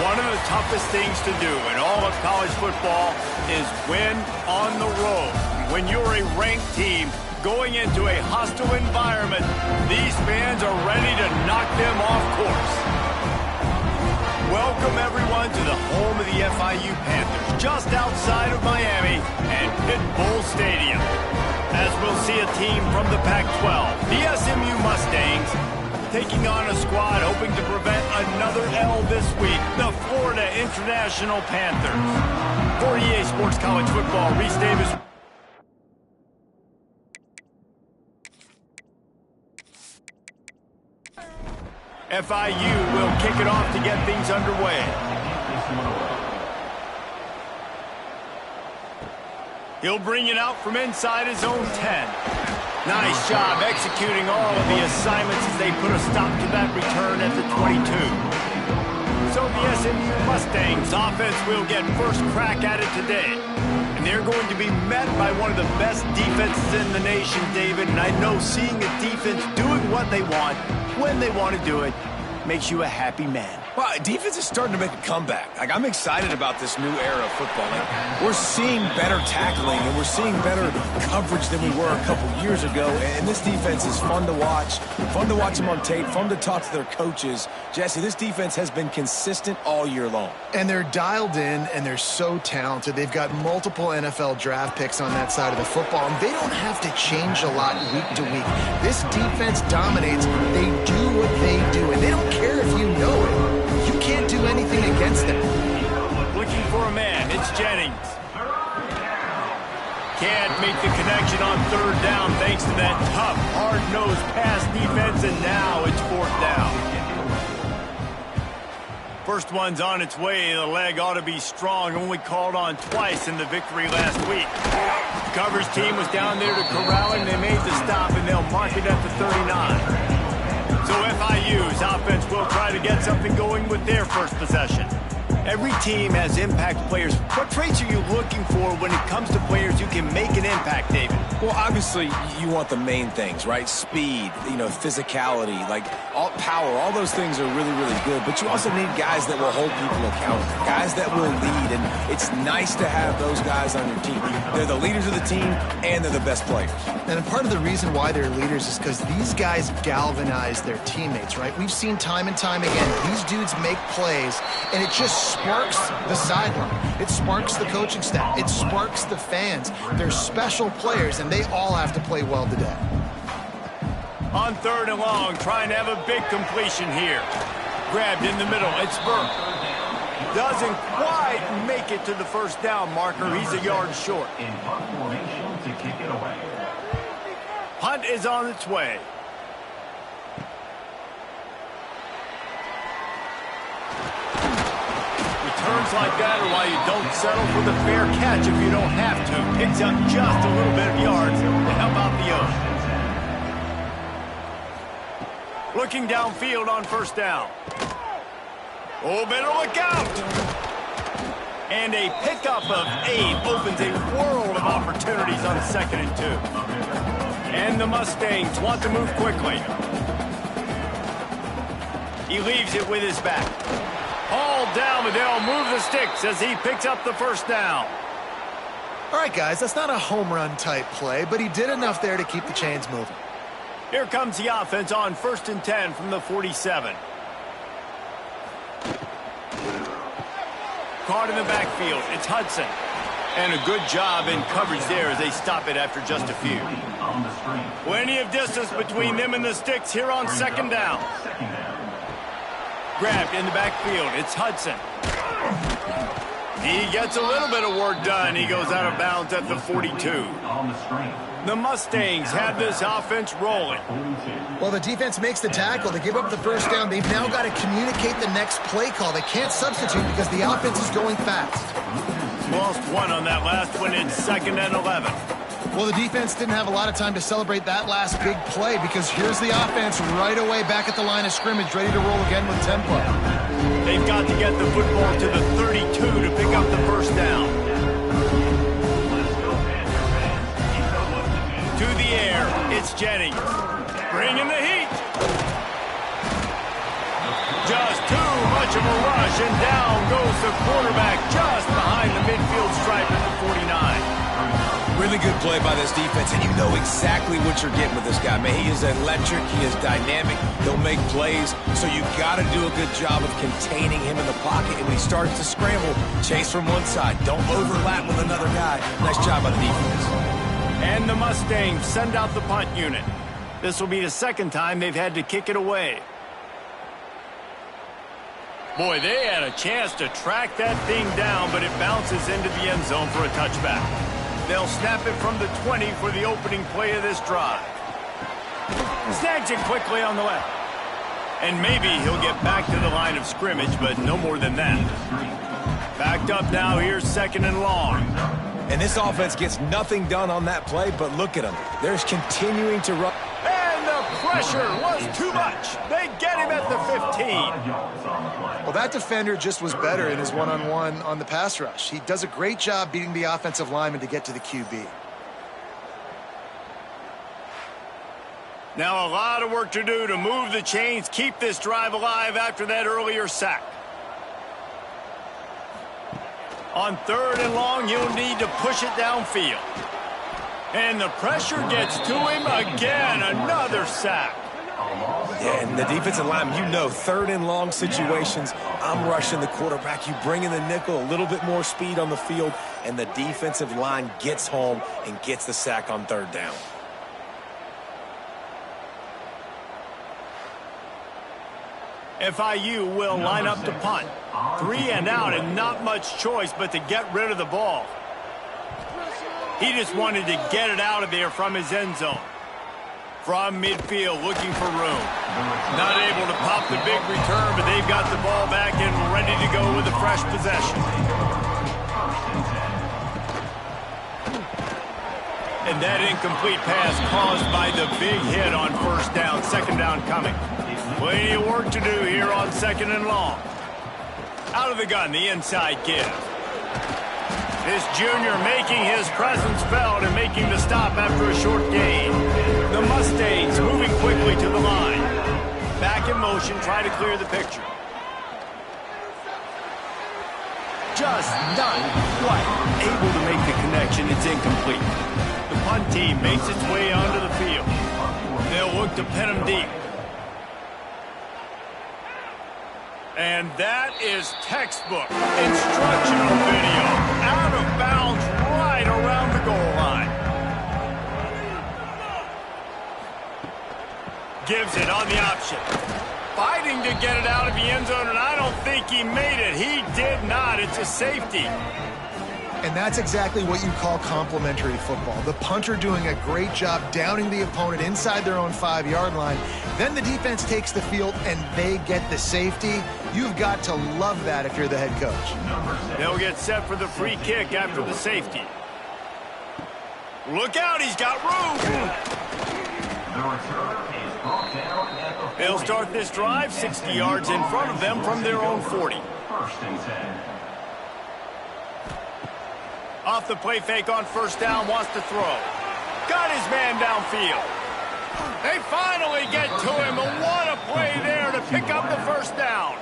One of the toughest things to do in all of college football is win on the road. When you're a ranked team going into a hostile environment, these fans are ready to knock them off course. Welcome, everyone, to the home of the FIU Panthers, just outside of Miami and Pit Bull Stadium. As we'll see a team from the Pac-12, the SMU Mustangs, taking on a squad hoping to prevent another L this week, the Florida International Panthers. For EA Sports College Football, Reese Davis. FIU will kick it off to get things underway. He'll bring it out from inside his own 10. Nice job executing all of the assignments as they put a stop to that return at the 22. So the SMU Mustangs offense will get first crack at it today. And they're going to be met by one of the best defenses in the nation, David. And I know seeing a defense doing what they want, when they want to do it, makes you a happy man. Well, defense is starting to make a comeback. I'm excited about this new era of football. We're seeing better tackling, and we're seeing better coverage than we were a couple years ago. And this defense is fun to watch them on tape, fun to talk to their coaches. Jesse, this defense has been consistent all year long. And they're dialed in, and they're so talented. They've got multiple NFL draft picks on that side of the football, and they don't have to change a lot week to week. This defense dominates. They do what they do, and they don't care if you know it. You can't do anything against them. Looking for a man, it's Jennings. Can't make the connection on third down thanks to that tough, hard-nosed pass defense, and now it's fourth down. First one's on its way. The leg ought to be strong, only called on twice in the victory last week. The coverage team was down there to corral him. They made the stop, and they'll mark it at the 39. So FIU's offense will try to get something going with their first possession. Every team has impact players. What traits are you looking for when it comes to players who can make an impact, David? Well, obviously, you want the main things, right? Speed, physicality, power. All those things are really, really good. But you also need guys that will hold people accountable, guys that will lead. And it's nice to have those guys on your team. They're the leaders of the team, and they're the best players. And part of the reason why they're leaders is because these guys galvanize their teammates, right? We've seen time and time again, these dudes make plays, and it just sparks the sideline. It sparks the coaching staff. It sparks the fans. They're special players, and they all have to play well today. On third and long, trying to have a big completion here. Grabbed in the middle. It's Burke. Doesn't quite make it to the first down marker. He's a yard short. In punt formation to kick it away. Punt is on its way. Returns like that are why you don't settle for the fair catch if you don't have to. Picks up just a little bit of yards to help out the oath. Looking downfield on first down. Oh, better look out. And a pickup of 8 opens a world of opportunities on 2nd and 2. And the Mustangs want to move quickly. He leaves it with his back. Hauled down, but they'll move the sticks as he picks up the first down. All right, guys, that's not a home run type play, but he did enough there to keep the chains moving. Here comes the offense on 1st and 10 from the 47. Caught in the backfield. It's Hudson. And a good job in coverage there as they stop it after just a few. Plenty of distance between them and the sticks here on 2nd down. Grabbed in the backfield. It's Hudson. He gets a little bit of work done. He goes out of bounds at the 42. The Mustangs have this offense rolling. Well, the defense makes the tackle. They give up the first down. They've now got to communicate the next play call. They can't substitute because the offense is going fast. Lost one on that last one. It's 2nd and 11. Well, the defense didn't have a lot of time to celebrate that last big play because here's the offense right away back at the line of scrimmage, ready to roll again with tempo. They've got to get the football to the 32 to pick up the first down. To the air, it's Jennings. Bringing the heat. Just too much of a rush, and down goes the quarterback just behind the midfield stripe at the 49. Really good play by this defense, and you know exactly what you're getting with this guy, man. He is electric. He is dynamic. He'll make plays, so you got to do a good job of containing him in the pocket. And when he starts to scramble, chase from one side. Don't overlap with another guy. Nice job by the defense. And the Mustangs send out the punt unit. This will be the second time they've had to kick it away. Boy, they had a chance to track that thing down, but it bounces into the end zone for a touchback. They'll snap it from the 20 for the opening play of this drive. Snags it quickly on the left. And maybe he'll get back to the line of scrimmage, but no more than that. Backed up now, here's 2nd and long. And this offense gets nothing done on that play, but look at them. They're continuing to run. And the pressure was too much. They get him at the 15. Well, that defender just was better in his one-on-one on the pass rush. He does a great job beating the offensive lineman to get to the QB. Now a lot of work to do to move the chains, keep this drive alive after that earlier sack. On 3rd and long, you'll need to push it downfield. And the pressure gets to him again. Another sack. Yeah, and the defensive line, you know, 3rd and long situations, I'm rushing the quarterback. You bring in the nickel, a little bit more speed on the field, and the defensive line gets home and gets the sack on 3rd down. FIU will line up to punt. 3 and out, and not much choice but to get rid of the ball. He just wanted to get it out of there from his end zone. From midfield, looking for room. Not able to pop the big return, but they've got the ball back and ready to go with a fresh possession. And that incomplete pass caused by the big hit on 1st down. 2nd down coming. Plenty of work to do here on 2nd and long. Out of the gun, the inside give. This junior making his presence felt and making the stop after a short gain. The Mustangs moving quickly to the line. Back in motion, try to clear the picture. Just not quite able to make the connection. It's incomplete. The punt team makes its way onto the field. They'll look to pin him deep. And that is textbook instructional video. Out of bounds right around the goal line. Gives it on the option. Fighting to get it out of the end zone, and I don't think he made it. He did not. It's a safety. And that's exactly what you call complementary football. The punter doing a great job downing the opponent inside their own 5-yard line. Then the defense takes the field and they get the safety. You've got to love that if you're the head coach. They'll get set for the free kick after the safety. Look out, he's got room. They'll start this drive 60 yards in front of them from their own 40. 1st and 10. Off the play fake on 1st down, wants to throw. Got his man downfield. They finally get to him, and what a play there to pick up the 1st down.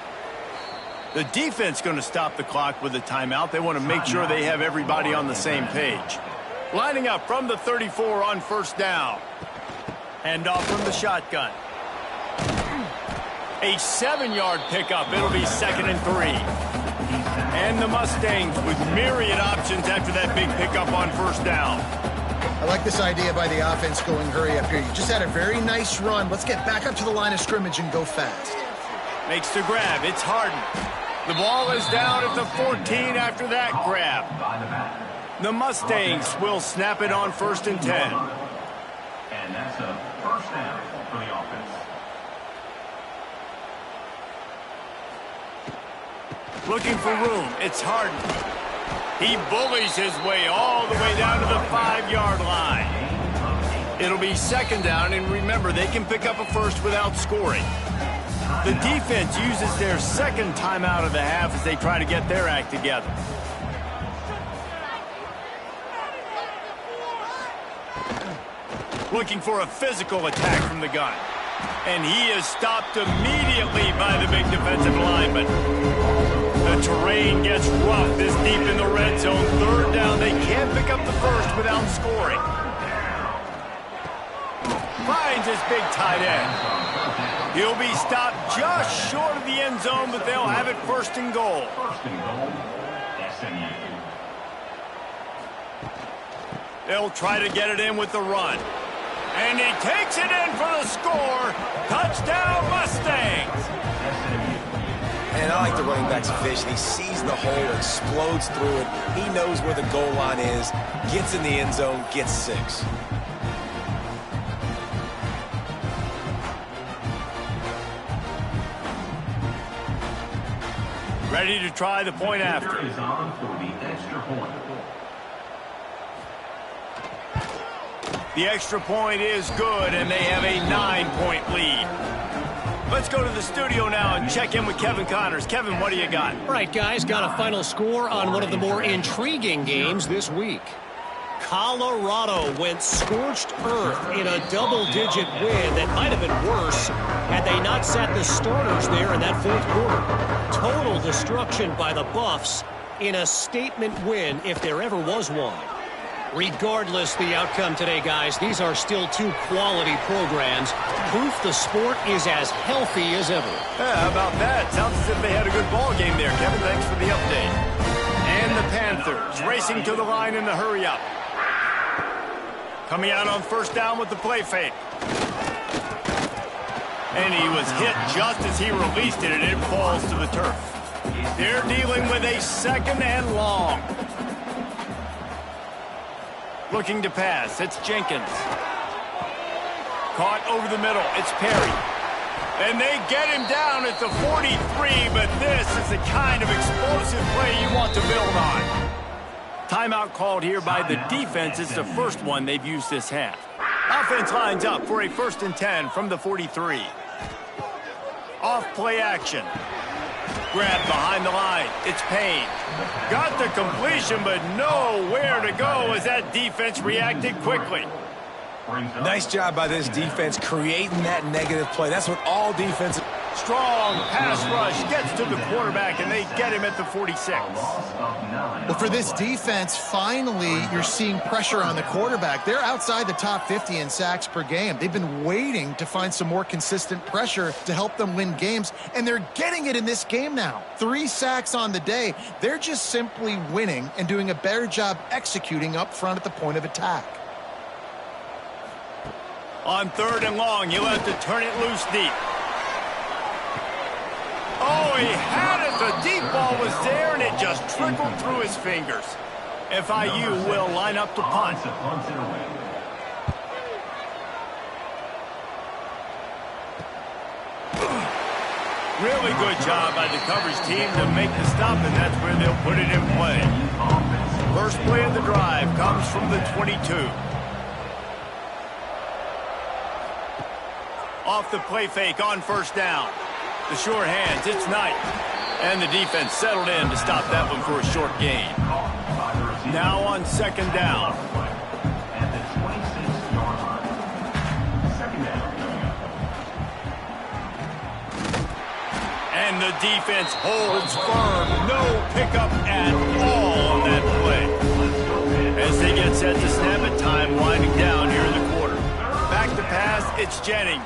The defense going to stop the clock with a timeout. They want to make sure they have everybody on the same page. Lining up from the 34 on 1st down. Hand off from the shotgun. A 7-yard pickup. It'll be 2nd and 3. And the Mustangs with myriad options after that big pickup on 1st down. I like this idea by the offense going hurry up here. You just had a very nice run. Let's get back up to the line of scrimmage and go fast. Makes the grab. It's Harden. The ball is down at the 14 after that grab. The Mustangs will snap it on 1st and 10. And that's a 1st down for the offense. Looking for room. It's Harden. He bullies his way all the way down to the 5-yard line. It'll be 2nd down, and remember, they can pick up a first without scoring. The defense uses their 2nd timeout of the half as they try to get their act together. Looking for a physical attack from the gun. And he is stopped immediately by the big defensive lineman. The terrain gets rough this deep in the red zone. Third down, they can't pick up the first without scoring. Finds his big tight end. He'll be stopped just short of the end zone, but they'll have it first and goal. SMU. They'll try to get it in with the run. And he takes it in for the score. Touchdown, Mustangs. And I like the running back's vision. He sees the hole, explodes through it. He knows where the goal line is, gets in the end zone, gets 6. Ready to try the point after. Is on for the extra point. The extra point is good, and they have a 9-point lead. Let's go to the studio now and check in with Kevin Connors. Kevin, what do you got? All right, guys, got a final score on one of the more intriguing games this week. Colorado went scorched earth in a double-digit win that might have been worse had they not sat the starters there in that fourth quarter. Total destruction by the Buffs in a statement win if there ever was one. Regardless the outcome today, guys, these are still two quality programs. Proof the sport is as healthy as ever. Yeah, how about that? Sounds as if they had a good ball game there, Kevin. Thanks for the update. And the Panthers racing to the line in the hurry-up. Coming out on first down with the play fake. And he was hit just as he released it, and it falls to the turf. They're dealing with a second and long. Looking to pass. It's Jenkins. Caught over the middle. It's Perry. And they get him down at the 43, but this is the kind of explosive play you want to build on. Timeout called here by the defense. It's the first one they've used this half. Offense lines up for a 1st and 10 from the 43. Off play action. Grab behind the line. It's Payne. Got the completion, but nowhere to go as that defense reacted quickly. Nice job by this defense creating that negative play. That's what all defenses... Strong pass rush gets to the quarterback, and they get him at the 46. Well, for this defense, finally, you're seeing pressure on the quarterback. They're outside the top 50 in sacks per game. They've been waiting to find some more consistent pressure to help them win games, and they're getting it in this game now. 3 sacks on the day. They're just simply winning and doing a better job executing up front at the point of attack. On 3rd and long, you'll have to turn it loose deep. Oh, he had it. The deep ball was there, and it just trickled through his fingers. FIU will line up to punt. Really good job by the coverage team to make the stop, and that's where they'll put it in play. First play of the drive comes from the 22. Off the play fake on first down. The sure hands, it's Knight. And the defense settled in to stop that one for a short gain. Now on 2nd down. And the defense holds firm. No pickup at all on that play. As they get set to snap it, time winding down here in the quarter. Back to pass, it's Jennings.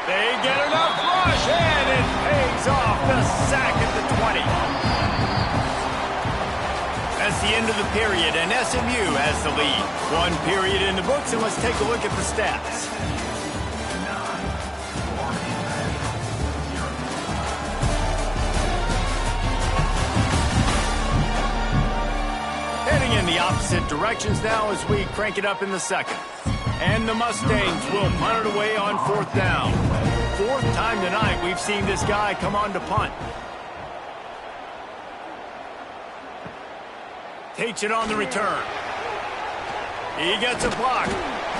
They get enough rush, and it pays off. The sack at the 20. That's the end of the period, and SMU has the lead. 1 period in the books, and let's take a look at the stats. Heading in the opposite directions now as we crank it up in the second. And the Mustangs will punt it away on 4th down. 4th time tonight we've seen this guy come on to punt. Takes it on the return. He gets a block.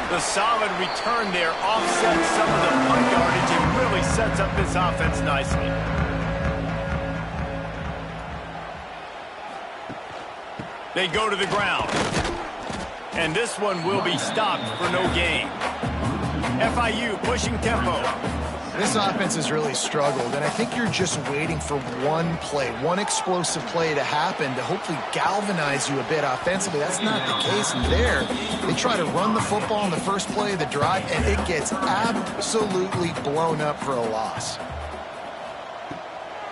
The solid return there offsets some of the punt yardage and really sets up this offense nicely. They go to the ground. And this one will be stopped for no gain. FIU pushing tempo. This offense has really struggled, and I think you're just waiting for one play, one explosive play to happen to hopefully galvanize you a bit offensively. That's not the case there. They try to run the football on the first play of the drive, and it gets absolutely blown up for a loss.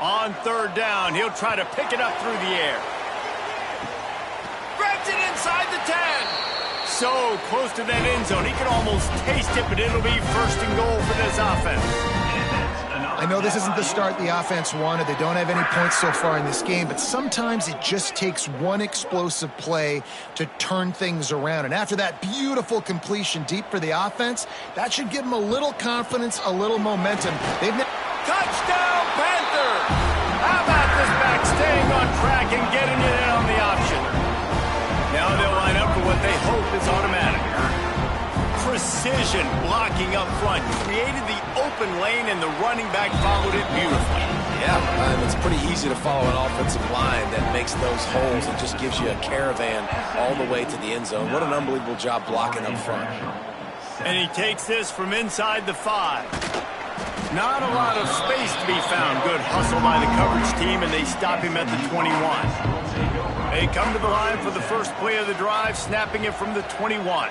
On third down, he'll try to pick it up through the air. Grabs it inside the 10. So close to that end zone, he can almost taste it, but it'll be first and goal for this offense. I know this isn't the start the offense wanted. They don't have any points so far in this game, but sometimes it just takes one explosive play to turn things around. And after that beautiful completion deep for the offense, that should give them a little confidence, a little momentum. Touchdown, Panthers! How about this back staying on track and getting it in on the option? Now they'll line up for what they hope is automatic. Precision blocking up front created the open lane, and the running back followed it beautifully. Yeah, and it's pretty easy to follow an offensive line that makes those holes and just gives you a caravan all the way to the end zone. What an unbelievable job blocking up front. And he takes this from inside the 5. Not a lot of space to be found. Good hustle by the coverage team, and they stop him at the 21. They come to the line for the first play of the drive, snapping it from the 21.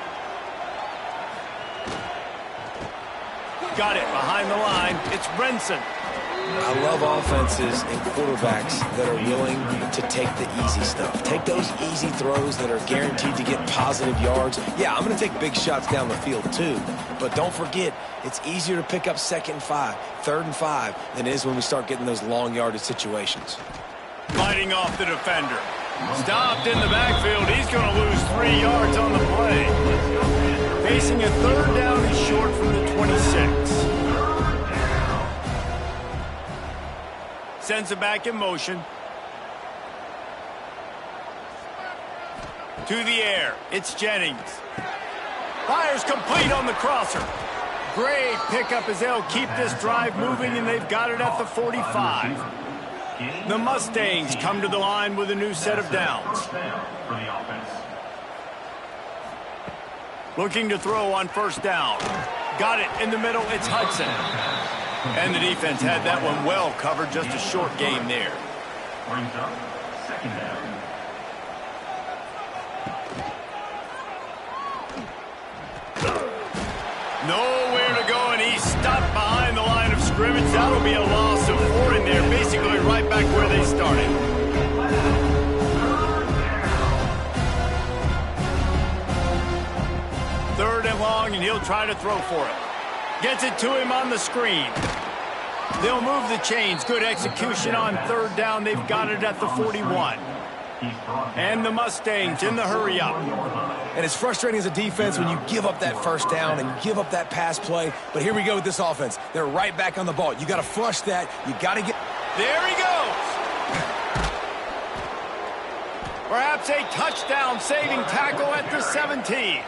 Got it behind the line. It's Brenson. I love offenses and quarterbacks that are willing to take the easy stuff. Take those easy throws that are guaranteed to get positive yards. Yeah, I'm going to take big shots down the field too. But don't forget, it's easier to pick up 2nd and 5, 3rd and 5 than it is when we start getting those long yardage situations. Fighting off the defender. Stopped in the backfield. He's going to lose 3 yards on the play. Facing a 3rd down and short from the 26. Sends it back in motion. To the air. It's Jennings. Fires complete on the crosser. Great pickup as they'll keep this drive moving, and they've got it at the 45. The Mustangs come to the line with a new set of downs. Looking to throw on 1st down. Got it in the middle. It's Hudson. And the defense had that one well covered. Just a short game there. Brings up 2nd down. Nowhere to go, and he's stopped behind the line of scrimmage. That'll be a loss of 4 in there, basically right back where they started. Third and long, and he'll try to throw for it. Gets it to him on the screen. They'll move the chains. Good execution on 3rd down. They've got it at the 41. And the Mustangs in the hurry up. And it's frustrating as a defense when you give up that 1st down and you give up that pass play. But here we go with this offense. They're right back on the ball. You got to flush that. You got to get... There he goes. Perhaps a touchdown-saving tackle at the 17.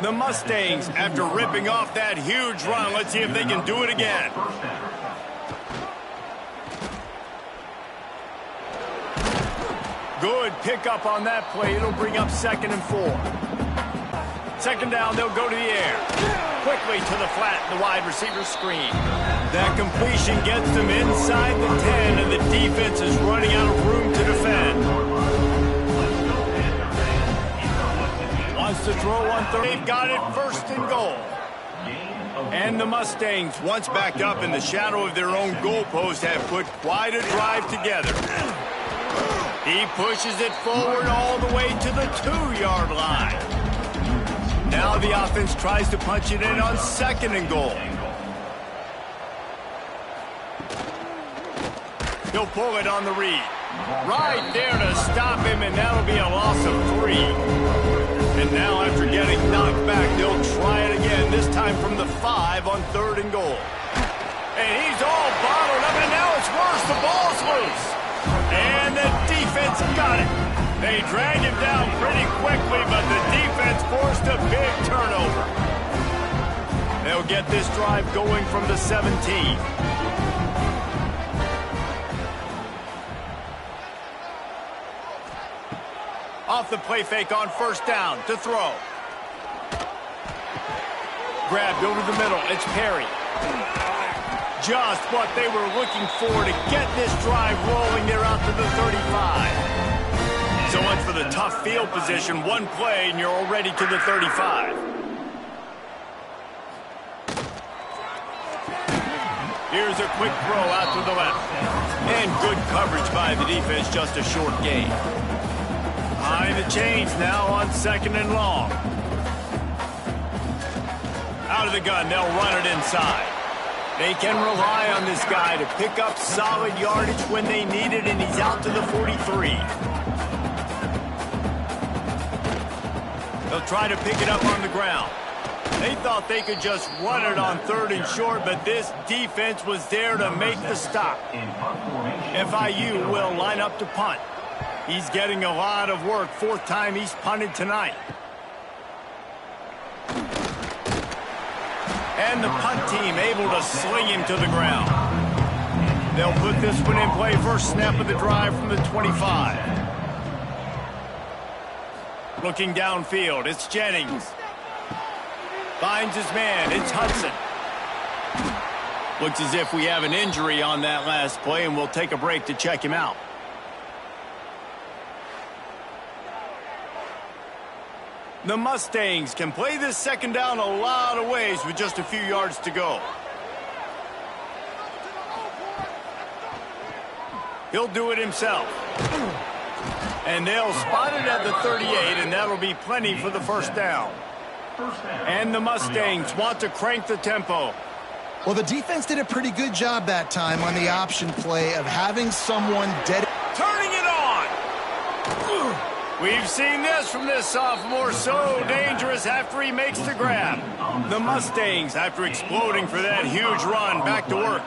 The Mustangs, after ripping off that huge run, let's see if they can do it again. Good pickup on that play. It'll bring up 2nd and 4. 2nd down, they'll go to the air. Quickly to the flat, the wide receiver screen. That completion gets them inside the 10, and the defense is running out of room to defend. Wants to throw on 3rd. They've got it 1st and goal. And the Mustangs, once backed up in the shadow of their own goalpost, have put quite a drive together. He pushes it forward all the way to the 2-yard line. Now the offense tries to punch it in on 2nd and goal. He'll pull it on the read. Right there to stop him, and that'll be a loss of 3. And now after getting knocked back, they'll try it again, this time from the 5 on 3rd and goal. And he's all bottled up, and now it's worse. The ball's loose. And the defense got it. They dragged him down pretty quickly, but the defense forced a big turnover. They'll get this drive going from the 17. Off the play fake on 1st down to throw. Grabbed over the middle. It's Perry. Just what they were looking for to get this drive rolling. They're out to the 35. So much for the tough field position. One play, and you're already to the 35. Here's a quick throw out to the left. And good coverage by the defense, just a short gain. Behind the chains now on 2nd and long. Out of the gun, they'll run it inside. They can rely on this guy to pick up solid yardage when they need it, and he's out to the 43. They'll try to pick it up on the ground. They thought they could just run it on 3rd and short, but this defense was there to make the stop. FIU will line up to punt. He's getting a lot of work. 4th time he's punted tonight. And the punt team able to sling him to the ground. They'll put this one in play. First snap of the drive from the 25. Looking downfield, it's Jennings. Finds his man, it's Hudson. Looks as if we have an injury on that last play, and we'll take a break to check him out. The Mustangs can play this 2nd down a lot of ways with just a few yards to go. He'll do it himself. And they'll spot it at the 38, and that'll be plenty for the 1st down. And the Mustangs want to crank the tempo. Well, the defense did a pretty good job that time on the option play of having someone dead. Turning it on! We've seen this from this sophomore, so dangerous after he makes the grab. The Mustangs, after exploding for that huge run, back to work.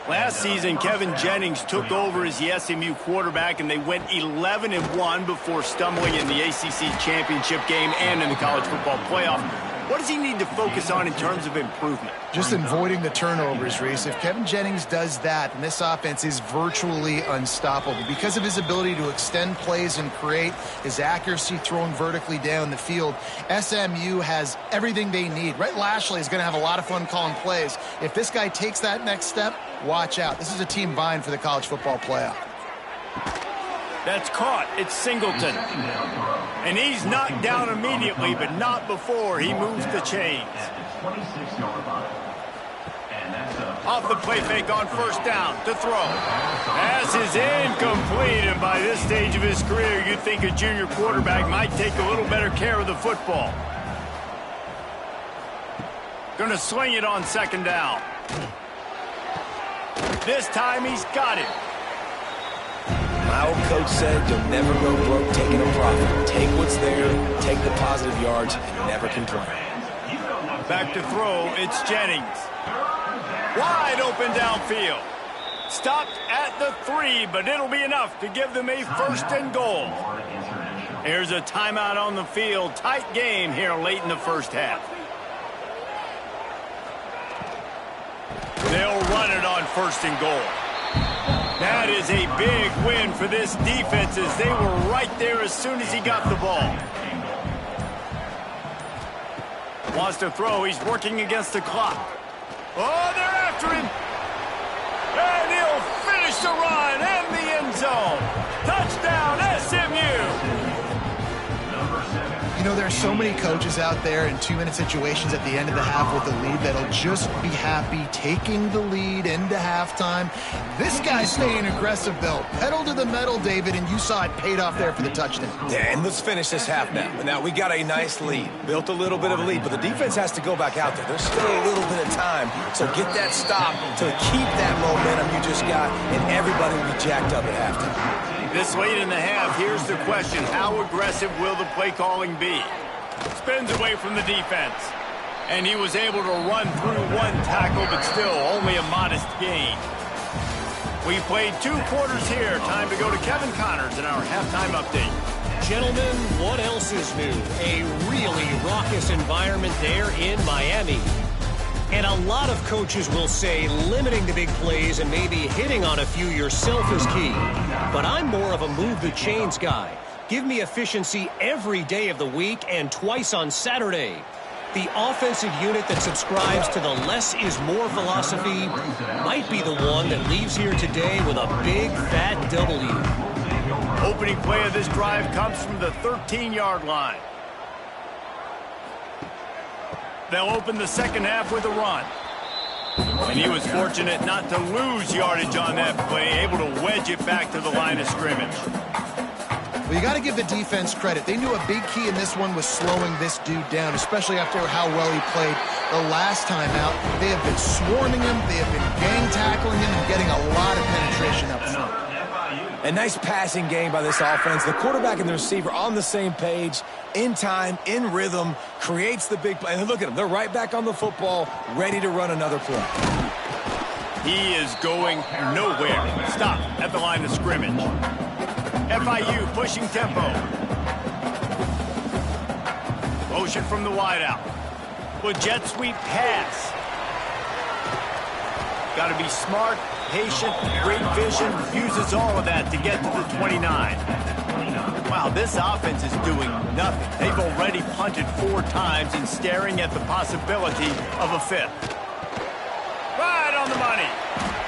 Last season, Kevin Jennings took over as the SMU quarterback, and they went 11-1 before stumbling in the ACC championship game and in the college football playoff. What does he need to focus on in terms of improvement? Just avoiding the turnovers, Reese. If Kevin Jennings does that, then this offense is virtually unstoppable because of his ability to extend plays and create, his accuracy throwing vertically down the field. SMU has everything they need. Rhett Lashley is going to have a lot of fun calling plays. If this guy takes that next step, watch out. This is a team vying for the college football playoff. That's caught. It's Singleton. And he's knocked down immediately, but not before he moves the chains. Off the play fake on 1st down to throw. Pass is incomplete, and by this stage of his career, you'd think a junior quarterback might take a little better care of the football. Going to sling it on 2nd down. This time he's got it. My old coach said you'll never go broke taking a profit. Take what's there, take the positive yards, and never complain. Back to throw, it's Jennings. Wide open downfield. Stopped at the 3, but it'll be enough to give them a 1st and goal. Here's a timeout on the field. Tight game here late in the 1st half. They'll run it on 1st and goal. That is a big win for this defense as they were right there as soon as he got the ball. Wants to throw. He's working against the clock. Oh, they're after him. And he'll finish the run and the end zone. Touchdown, SMU. You know, there are so many coaches out there in 2-minute situations at the end of the half with the lead that'll just be happy taking the lead into halftime. This guy's staying aggressive, though. Pedal to the metal, David, and you saw it paid off there for the touchdown. Yeah, and let's finish this half now. Now, we got a nice lead. Built a little bit of a lead, but the defense has to go back out there. There's still a little bit of time, so get that stop to keep that momentum you just got, and everybody will be jacked up at halftime. This late in the half, here's the question. How aggressive will the play calling be? Spins away from the defense. And he was able to run through 1 tackle, but still only a modest gain. We played 2 quarters here. Time to go to Kevin Connors in our halftime update. Gentlemen, what else is new? A really raucous environment there in Miami. And a lot of coaches will say limiting the big plays and maybe hitting on a few yourself is key. But I'm more of a move the chains guy. Give me efficiency every day of the week and twice on Saturday. The offensive unit that subscribes to the less is more philosophy might be the one that leaves here today with a big, fat W. Opening play of this drive comes from the 13-yard line. They'll open the second half with a run. And he was fortunate not to lose yardage on that play, able to wedge it back to the line of scrimmage. Well, you got to give the defense credit. They knew a big key in this one was slowing this dude down, especially after how well he played the last time out. They have been swarming him, they have been gang tackling him, and getting a lot of penetration up front. A nice passing game by this offense. The quarterback and the receiver on the same page, in time, in rhythm, creates the big play. And look at them. They're right back on the football, ready to run another play. He is going nowhere. Stop at the line of scrimmage. FIU pushing tempo. Motion from the wideout. With jet sweep pass. Got to be smart, patient, great vision, uses all of that to get to the 29. Wow, this offense is doing nothing. They've already punted 4 times and staring at the possibility of a 5th. Right on the money.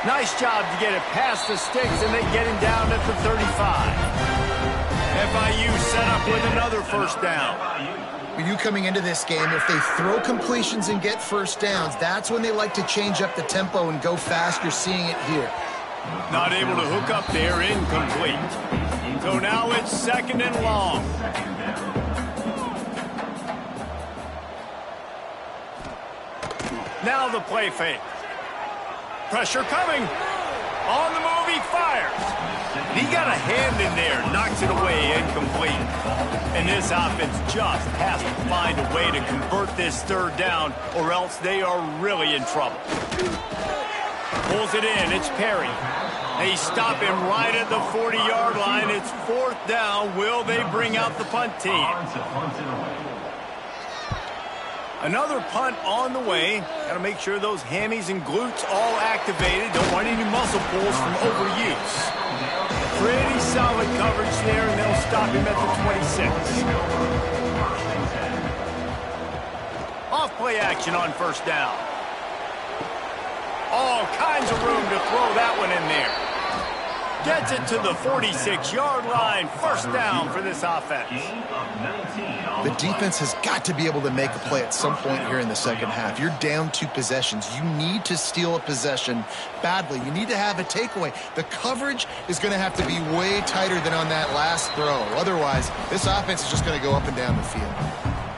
Nice job to get it past the sticks, and they get him down at the 35. FIU set up with another first down. You coming into this game, if they throw completions and get first downs, that's when they like to change up the tempo and go fast. You're seeing it here. Not able to hook up there, incomplete. So now it's 2nd and long. Now the play fake. Pressure coming. On the move, he fires. He got a hand in there, knocks it away, incomplete. And this offense just has to find a way to convert this 3rd down, or else they are really in trouble. Pulls it in, it's Perry. They stop him right at the 40-yard line. It's 4th down. Will they bring out the punt team? Another punt on the way. Got to make sure those hammies and glutes all activated. Don't want any muscle pulls from overuse. Pretty solid coverage there, and they'll stop him at the 26. Off play action on 1st down. All kinds of room to throw that one in there. Gets it to the 46-yard line. 1st down for this offense. The defense has got to be able to make a play at some point here in the second half. You're down 2 possessions. You need to steal a possession badly. You need to have a takeaway. The coverage is going to have to be way tighter than on that last throw. Otherwise, this offense is just going to go up and down the field.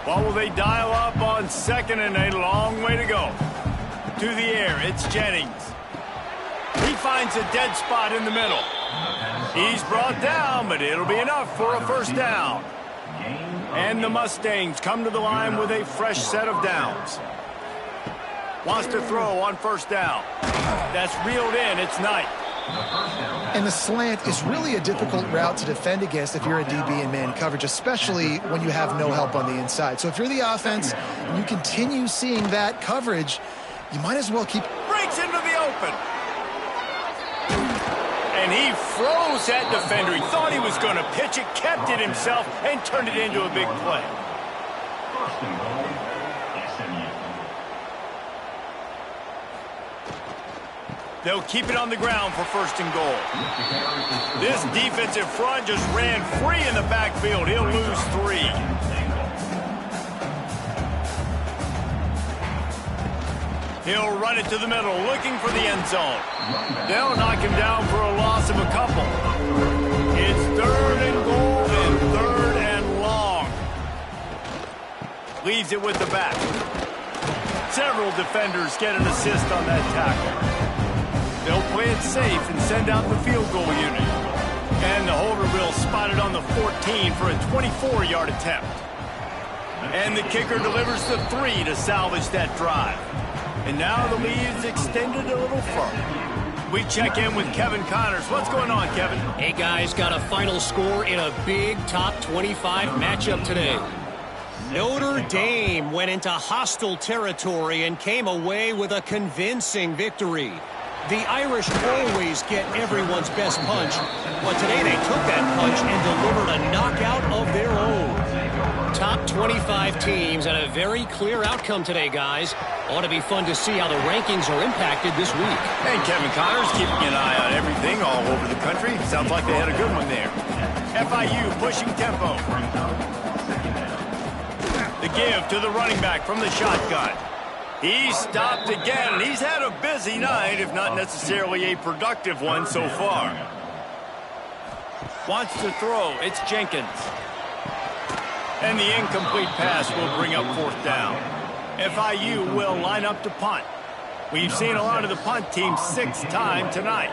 What will they dial up on 2nd and a long way to go? To the air, it's Jennings. He finds a dead spot in the middle. He's brought down, but it'll be enough for a 1st down. And the Mustangs come to the line with a fresh set of downs. Wants to throw on 1st down. That's reeled in. It's Knight. And the slant is really a difficult route to defend against if you're a DB in man coverage, especially when you have no help on the inside. So if you're the offense and you continue seeing that coverage, you might as well keep... Breaks into the open. And he froze that defender. He thought he was going to pitch it, kept it himself, and turned it into a big play. 1st and goal, SMU. They'll keep it on the ground for 1st and goal. This defensive front just ran free in the backfield. He'll lose 3. He'll run it to the middle, looking for the end zone. They'll knock him down for a loss of a couple. It's 3rd and goal and 3rd and long. Leaves it with the back. Several defenders get an assist on that tackle. They'll play it safe and send out the field goal unit. And the holder will spot it on the 14 for a 24-yard attempt. And the kicker delivers the 3 to salvage that drive. And now the lead's extended a little further. We check in with Kevin Connors. What's going on, Kevin? Hey, guys, got a final score in a big top 25 matchup today. Notre Dame went into hostile territory and came away with a convincing victory. The Irish always get everyone's best punch, but today they took that punch and delivered a knockout of their own. Top 25 teams and a very clear outcome today, guys. Ought to be fun to see how the rankings are impacted this week. And Kevin Connors keeping an eye on everything all over the country. Sounds like they had a good one there. FIU pushing tempo. The give to the running back from the shotgun. He stopped again. He's had a busy night, if not necessarily a productive one so far. Wants to throw. It's Jenkins. And the incomplete pass will bring up 4th down. FIU will line up to punt. We've seen a lot of the punt team 6 times tonight.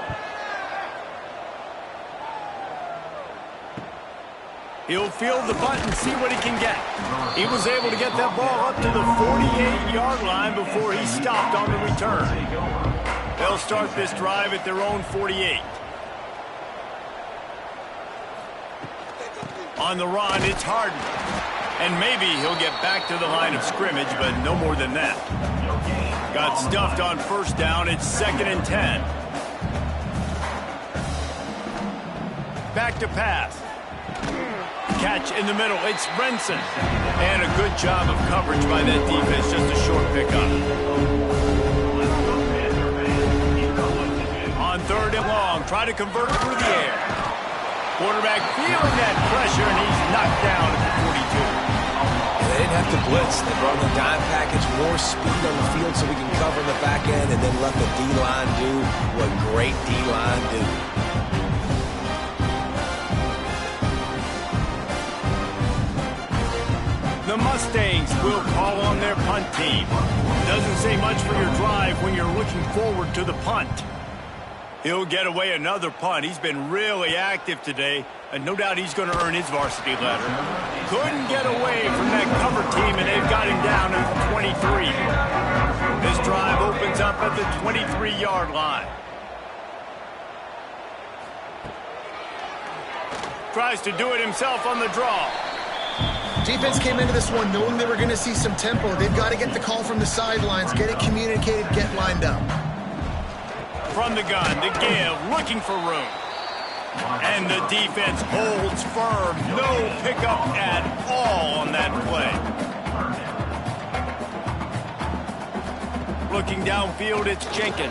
He'll field the punt and see what he can get. He was able to get that ball up to the 48-yard line before he stopped on the return. They'll start this drive at their own 48. On the run, it's Harden. And maybe he'll get back to the line of scrimmage, but no more than that. Got stuffed on 1st down. It's 2nd and 10. Back to pass. Catch in the middle. It's Brenson. And a good job of coverage by that defense. Just a short pickup. On 3rd and long. Try to convert through the air. Quarterback feeling that pressure, and he's knocked down at the 42. They didn't have to blitz. They brought the dime package, more speed on the field so we can cover the back end, and then let the D-line do what great D-line do. The Mustangs will call on their punt team. Doesn't say much for your drive when you're looking forward to the punt. He'll get away another punt. He's been really active today, and no doubt he's going to earn his varsity ladder. Couldn't get away from that cover team, and they've got him down at the 23. This drive opens up at the 23-yard line. Tries to do it himself on the draw. Defense came into this one knowing they were going to see some tempo. They've got to get the call from the sidelines, get it communicated, get lined up. From the gun, the give, looking for room. And the defense holds firm. No pickup at all on that play. Looking downfield, it's Jenkins.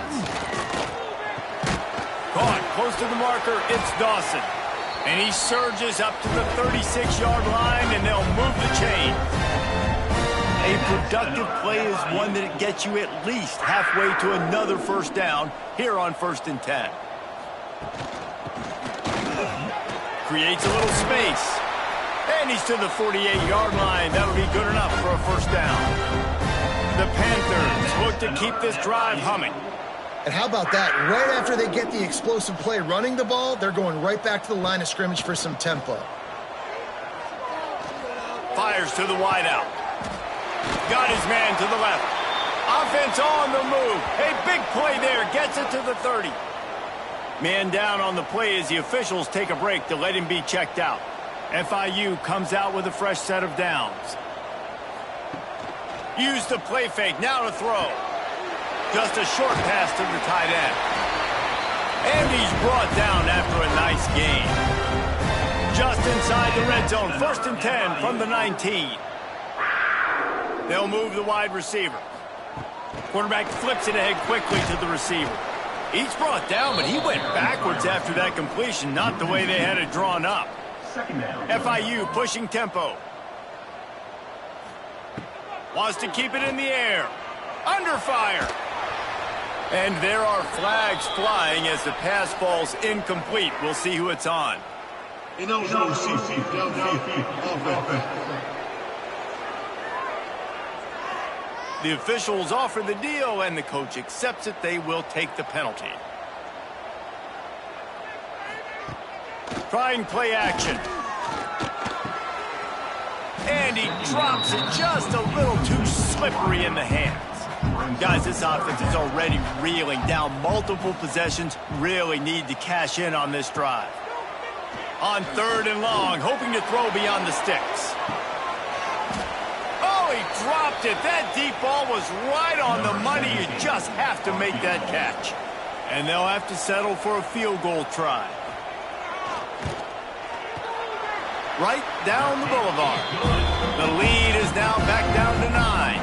Caught close to the marker, it's Dawson. And he surges up to the 36-yard line, and they'll move the chain. A productive play is one that gets you at least halfway to another 1st down here on 1st and 10. Creates a little space. And he's to the 48-yard line. That'll be good enough for a 1st down. The Panthers look to keep this drive humming. And how about that? Right after they get the explosive play running the ball, they're going right back to the line of scrimmage for some tempo. Fires to the wideout. Got his man to the left. Offense on the move. A big play there. Gets it to the 30. Man down on the play as the officials take a break to let him be checked out. FIU comes out with a fresh set of downs. Use the play fake. Now to throw. Just a short pass to the tight end. And he's brought down after a nice gain. Just inside the red zone. 1st and 10 from the 19. They'll move the wide receiver. Quarterback flips it ahead quickly to the receiver. He's brought down, but he went backwards after that completion, not the way they had it drawn up. FIU pushing tempo. Wants to keep it in the air. Under fire. And there are flags flying as the pass falls incomplete. We'll see who it's on. The officials offer the deal, and the coach accepts it. They will take the penalty. Trying play action. And he drops it just a little too slippery in the hands. Guys, this offense is already reeling down multiple possessions. Really need to cash in on this drive. On 3rd and long, hoping to throw beyond the sticks. Oh, he dropped it. That deep ball was right on the money. You just have to make that catch. And they'll have to settle for a field goal try. right down the boulevard. The lead is now back down to 9.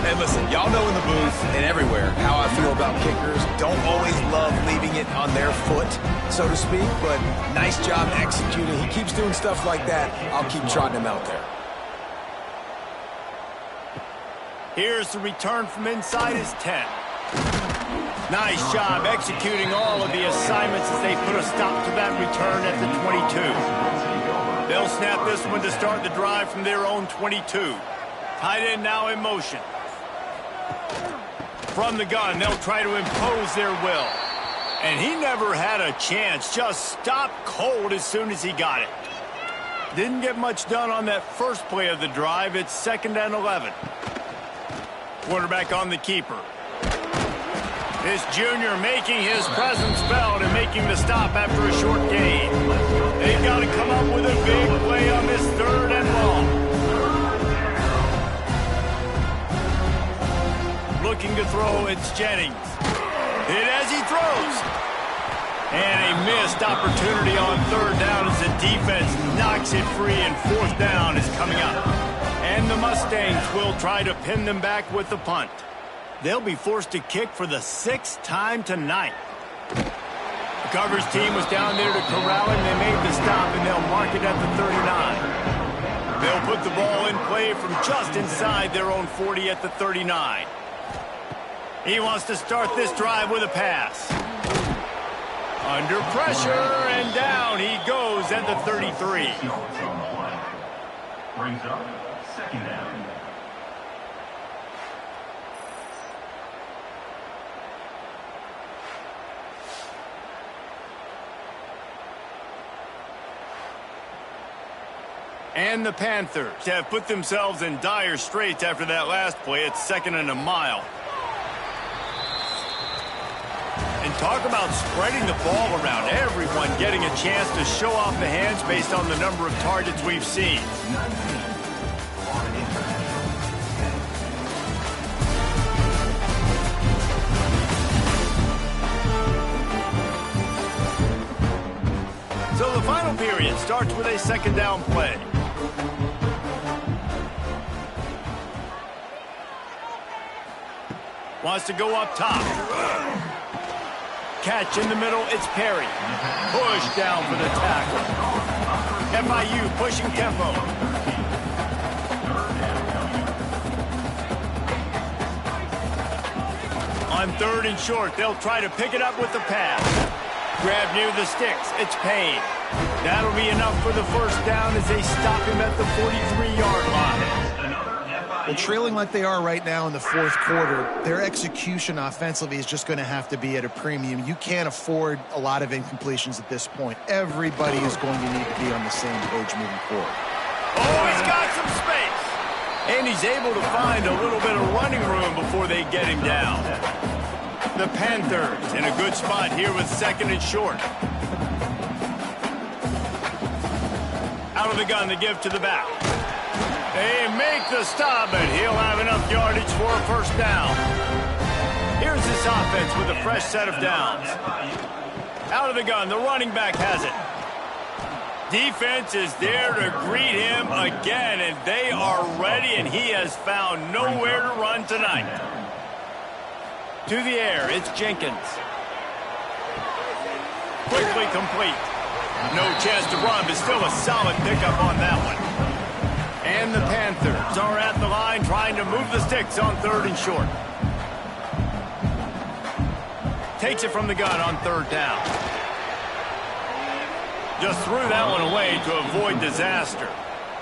Hey, listen, y'all know in the booth and everywhere how I feel about kickers. Don't always love leaving it on their foot, so to speak, but nice job executing. He keeps doing stuff like that. I'll keep trotting him out there. Here's the return from inside his 10. Nice job executing all of the assignments as they put a stop to that return at the 22. They'll snap this one to start the drive from their own 22. Tight end now in motion. From the gun, they'll try to impose their will. And he never had a chance, just stopped cold as soon as he got it. Didn't get much done on that first play of the drive. It's 2nd and 11. Quarterback on the keeper. This junior making his presence felt and making the stop after a short gain. They've got to come up with a big play on this 3rd and long. Looking to throw, it's Jennings. Hit as he throws. And a missed opportunity on 3rd down as the defense knocks it free and 4th down is coming up. And the Mustangs will try to pin them back with the punt. They'll be forced to kick for the 6th time tonight. The coverage team was down there to corral him. They made the stop, and they'll mark it at the 39. They'll put the ball in play from just inside their own 40 at the 39. He wants to start this drive with a pass. Under pressure, and down he goes at the 33. Brings up 2nd down. And the Panthers have put themselves in dire straits after that last play. It's 2nd and a mile. And talk about spreading the ball around. Everyone getting a chance to show off the hands based on the number of targets we've seen. So the final period starts with a 2nd down play. Wants to go up top. Catch in the middle, it's Perry. Push down for the tackle. FIU pushing tempo. On 3rd and short, they'll try to pick it up with the pass. Grab near the sticks, it's Payne. That'll be enough for the 1st down as they stop him at the 43-yard line. Well, trailing like they are right now in the 4th quarter, their execution offensively is just going to have to be at a premium. You can't afford a lot of incompletions at this point. Everybody is going to need to be on the same page moving forward. Oh, he's got some space. And he's able to find a little bit of running room before they get him down. The Panthers in a good spot here with 2nd and short. Out of the gun to give to the back. They make the stop, but he'll have enough yardage for a 1st down. Here's this offense with a fresh set of downs. Out of the gun, the running back has it. Defense is there to greet him again, and they are ready, and he has found nowhere to run tonight. To the air, it's Jenkins. Quickly complete. No chance to run, but still a solid pickup on that one. And the Panthers are at the line trying to move the sticks on 3rd and short. Takes it from the gun on 3rd down. Just threw that one away to avoid disaster.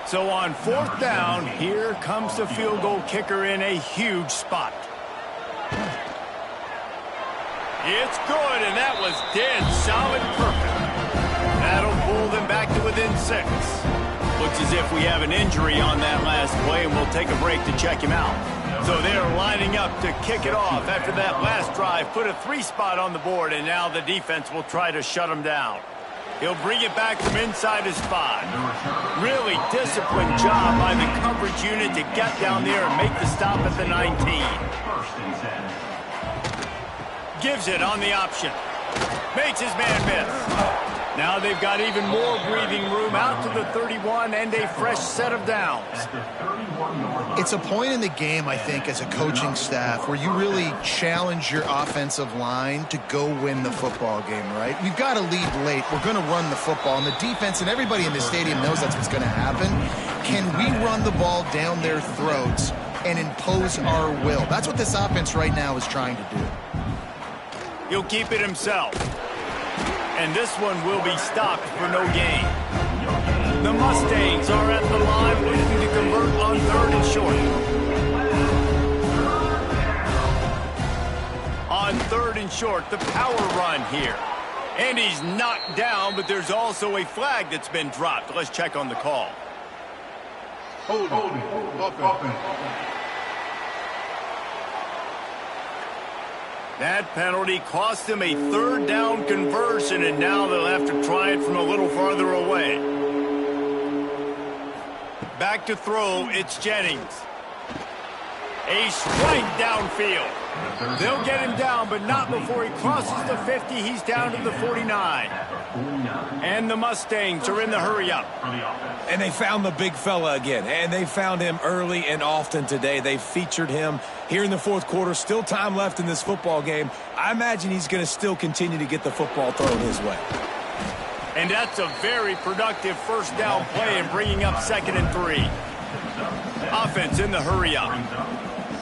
So on 4th down, here comes the field goal kicker in a huge spot. It's good, and that was dead solid perfect. That'll pull them back to within 6. Looks as if we have an injury on that last play, and we'll take a break to check him out. So they're lining up to kick it off after that last drive. Put a 3 spot on the board, and now the defense will try to shut him down. He'll bring it back from inside his 5. Really disciplined job by the coverage unit to get down there and make the stop at the 19. Gives it on the option. Makes his man miss. Now they've got even more breathing room out to the 31 and a fresh set of downs. It's a point in the game, I think, as a coaching staff where you really challenge your offensive line to go win the football game, right? We've got to lead late. We're going to run the football. And the defense and everybody in the stadium knows that's what's going to happen. Can we run the ball down their throats and impose our will? That's what this offense right now is trying to do. He'll keep it himself. And this one will be stopped for no gain. The Mustangs are at the line waiting to convert on 3rd and short. On 3rd and short, the power run here. And he's knocked down, but there's also a flag that's been dropped. Let's check on the call. Holding. That penalty cost them a 3rd down conversion, and now they'll have to try it from a little farther away. Back to throw, it's Jennings. A strike downfield. They'll get him down, but not before he crosses the 50. He's down to the 49. And the Mustangs are in the hurry-up. And they found the big fella again, and they found him early and often today. They featured him here in the 4th quarter. Still time left in this football game. I imagine he's going to still continue to get the football thrown his way. And that's a very productive 1st down play in bringing up 2nd and 3. Offense in the hurry-up.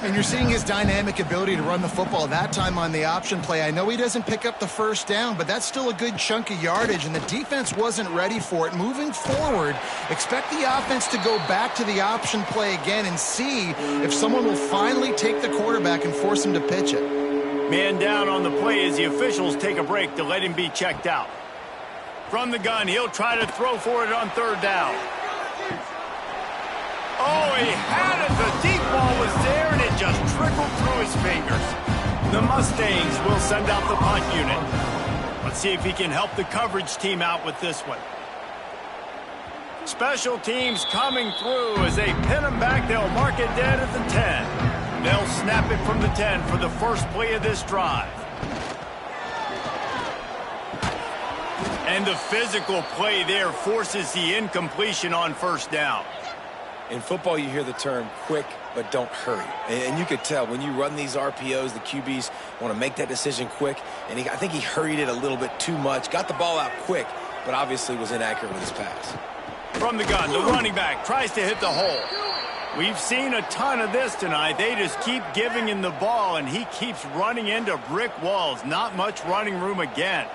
And you're seeing his dynamic ability to run the football that time on the option play. I know he doesn't pick up the 1st down, but that's still a good chunk of yardage, and the defense wasn't ready for it. Moving forward, expect the offense to go back to the option play again and see if someone will finally take the quarterback and force him to pitch it. Man down on the play as the officials take a break to let him be checked out. From the gun, he'll try to throw for it on 3rd down. Oh, he had it. The deep ball was there, and it just trickled through his fingers. The Mustangs will send out the punt unit. Let's see if he can help the coverage team out with this one. Special teams coming through as they pin him back. They'll mark it dead at the 10. They'll snap it from the 10 for the first play of this drive. And the physical play there forces the incompletion on 1st down. In football, you hear the term quick, but don't hurry. And you could tell when you run these RPOs, the QBs want to make that decision quick. And I think he hurried it a little bit too much. Got the ball out quick, but obviously was inaccurate with his pass. From the gun, the running back tries to hit the hole. We've seen a ton of this tonight. They just keep giving him the ball, and he keeps running into brick walls. Not much running room again.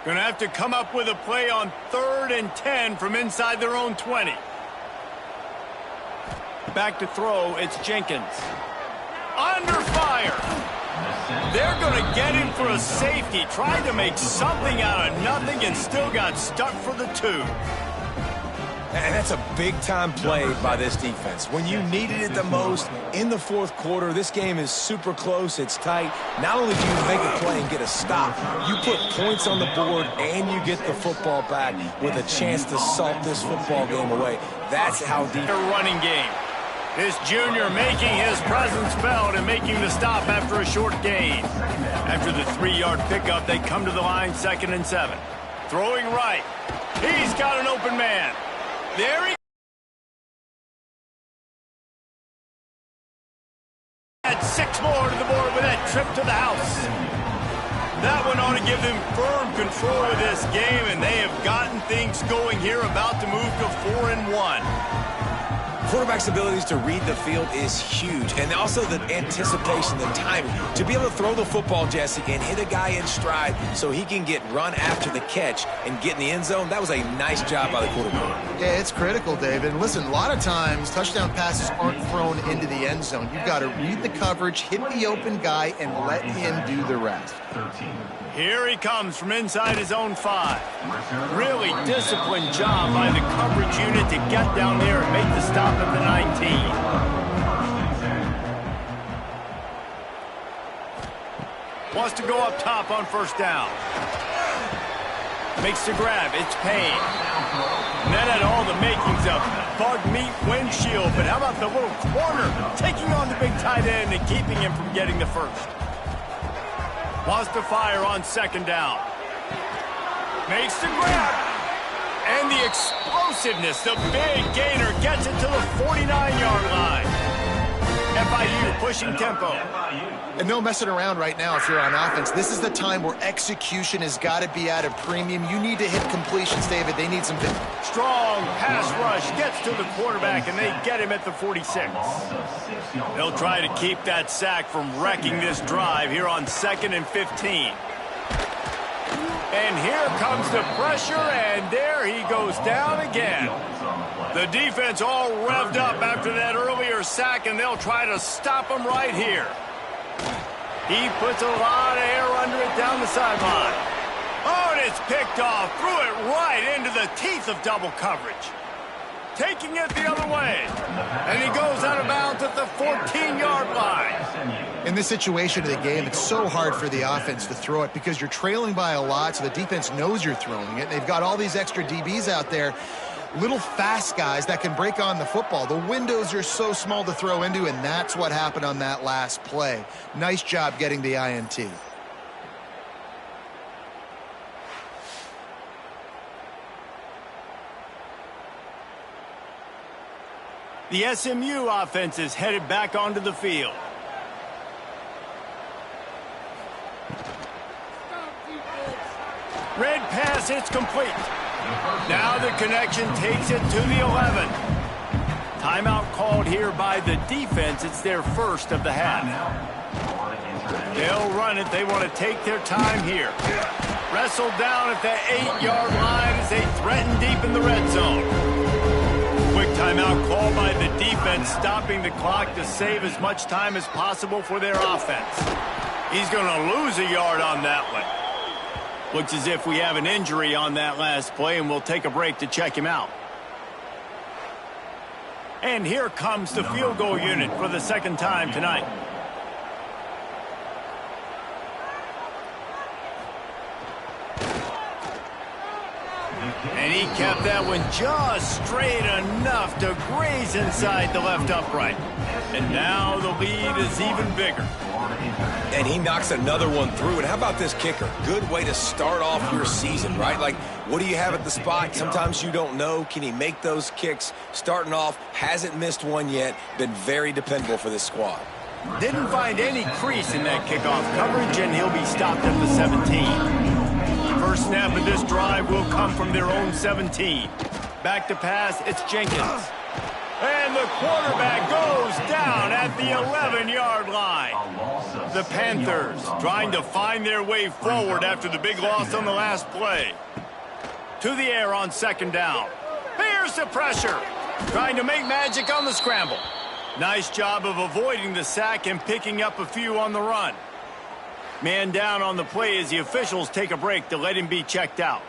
Going to have to come up with a play on 3rd and 10 from inside their own 20. Back to throw, it's Jenkins. Under fire. They're going to get him for a safety. Tried to make something out of nothing and still got stuck for the 2. And that's a big-time play by this defense. When you needed it the most in the 4th quarter, this game is super close. It's tight. Not only do you make a play and get a stop, you put points on the board and you get the football back with a chance to salt this football game away. That's how deep. Their running game. This junior making his presence felt and making the stop after a short gain. After the 3-yard pickup, they come to the line 2nd and 7. Throwing right. He's got an open man. There he had 6 more to the board with that trip to the house. That one ought to give them firm control of this game, and they have gotten things going here, about to move to 4-1. Quarterback's abilities to read the field is huge, and also the anticipation, the timing. To be able to throw the football, Jesse, and hit a guy in stride so he can get run after the catch and get in the end zone, that was a nice job by the quarterback. Yeah, it's critical, David. And listen, a lot of times touchdown passes aren't thrown into the end zone. You've got to read the coverage, hit the open guy, and let him do the rest. Here he comes from inside his own 5. Really disciplined job by the coverage unit to get down there and make the stop at the 19. Wants to go up top on 1st down. Makes the grab. It's Payne. And that had all the makings of bug meat windshield. But how about the little corner taking on the big tight end and keeping him from getting the 1st? Wants to fire on 2nd down. Makes the grab. And the explosiveness, the big gainer gets it to the 49-yard line. FIU pushing tempo. And no messing around right now if you're on offense. This is the time where execution has got to be at a premium. You need to hit completions, David. They need some... Strong pass rush gets to the quarterback, and they get him at the 46. They'll try to keep that sack from wrecking this drive here on 2nd and 15. And here comes the pressure, and there he goes down again. The defense all revved up after that earlier sack, and they'll try to stop him right here. He puts a lot of air under it down the sideline. Oh, and it's picked off. Threw it right into the teeth of double coverage. Taking it the other way. And he goes out of bounds at the 14-yard line. In this situation of the game, it's so hard for the offense to throw it because you're trailing by a lot, so the defense knows you're throwing it. They've got all these extra DBs out there, little fast guys that can break on the football. The windows are so small to throw into, and that's what happened on that last play. Nice job getting the INT. The SMU offense is headed back onto the field. Red pass, it's complete. Now the connection takes it to the 11. Timeout called here by the defense. It's their first of the half. They'll run it. They want to take their time here. Wrestled down at the 8-yard line as they threaten deep in the red zone. Quick timeout called by the defense, stopping the clock to save as much time as possible for their offense. He's going to lose a yard on that one. Looks as if we have an injury on that last play, and we'll take a break to check him out. And here comes the field goal unit for the second time tonight. And he kept that one just straight enough to graze inside the left upright. And now the lead is even bigger. And he knocks another one through. And how about this kicker? Good way to start off your season, right? Like, what do you have at the spot? Sometimes you don't know. Can he make those kicks? Starting off, hasn't missed one yet. Been very dependable for this squad. Didn't find any crease in that kickoff coverage, and he'll be stopped at the 17. First snap of this drive will come from their own 17. Back to pass, it's Jenkins. And the quarterback goes down at the 11-yard line. The Panthers trying to find their way forward after the big loss on the last play. To the air on second down. Here's the pressure. Trying to make magic on the scramble. Nice job of avoiding the sack and picking up a few on the run. Man down on the play as the officials take a break to let him be checked out.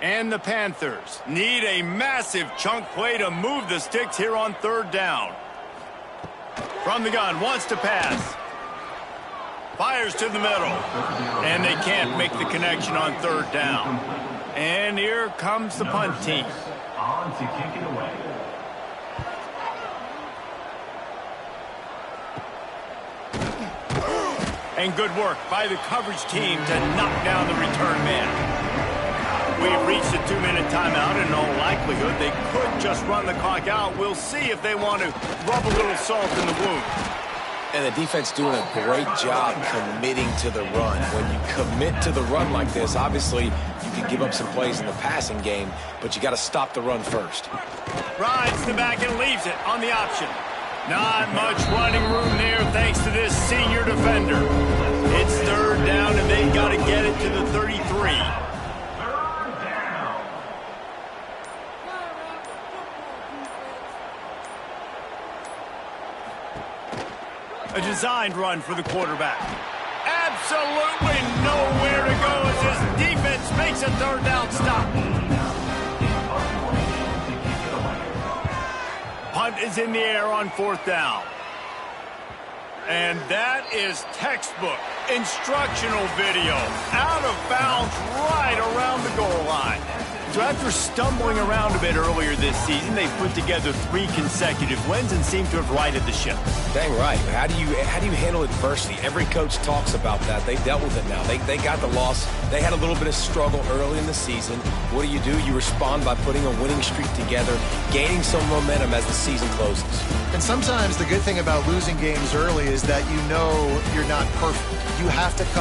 And the Panthers need a massive chunk play to move the sticks here on third down. From the gun, wants to pass. Fires to the middle. And they can't make the connection on third down. And here comes the punt team. On to kick it away. And good work by the coverage team to knock down the return man. We've reached a 2-minute timeout. In all likelihood, they could just run the clock out. We'll see if they want to rub a little salt in the wound. And the defense doing a great job committing to the run. When you commit to the run like this, obviously you can give up some plays in the passing game, but you got to stop the run first. Rides the back and leaves it on the option. Not much running room there thanks to this senior defender. It's third down, and they got to get it to the 33. A designed run for the quarterback. Absolutely nowhere to go as this defense makes a third down stop. Punt is in the air on fourth down. And that is textbook instructional video. Out of bounds right around the goal line. So after stumbling around a bit earlier this season, they've put together 3 consecutive wins and seem to have righted the ship. Dang right. How do you handle adversity? Every coach talks about that. They dealt with it now. They got the loss. They had a little bit of struggle early in the season. What do? You respond by putting a winning streak together, gaining some momentum as the season closes. And sometimes the good thing about losing games early is that you know you're not perfect. You have to come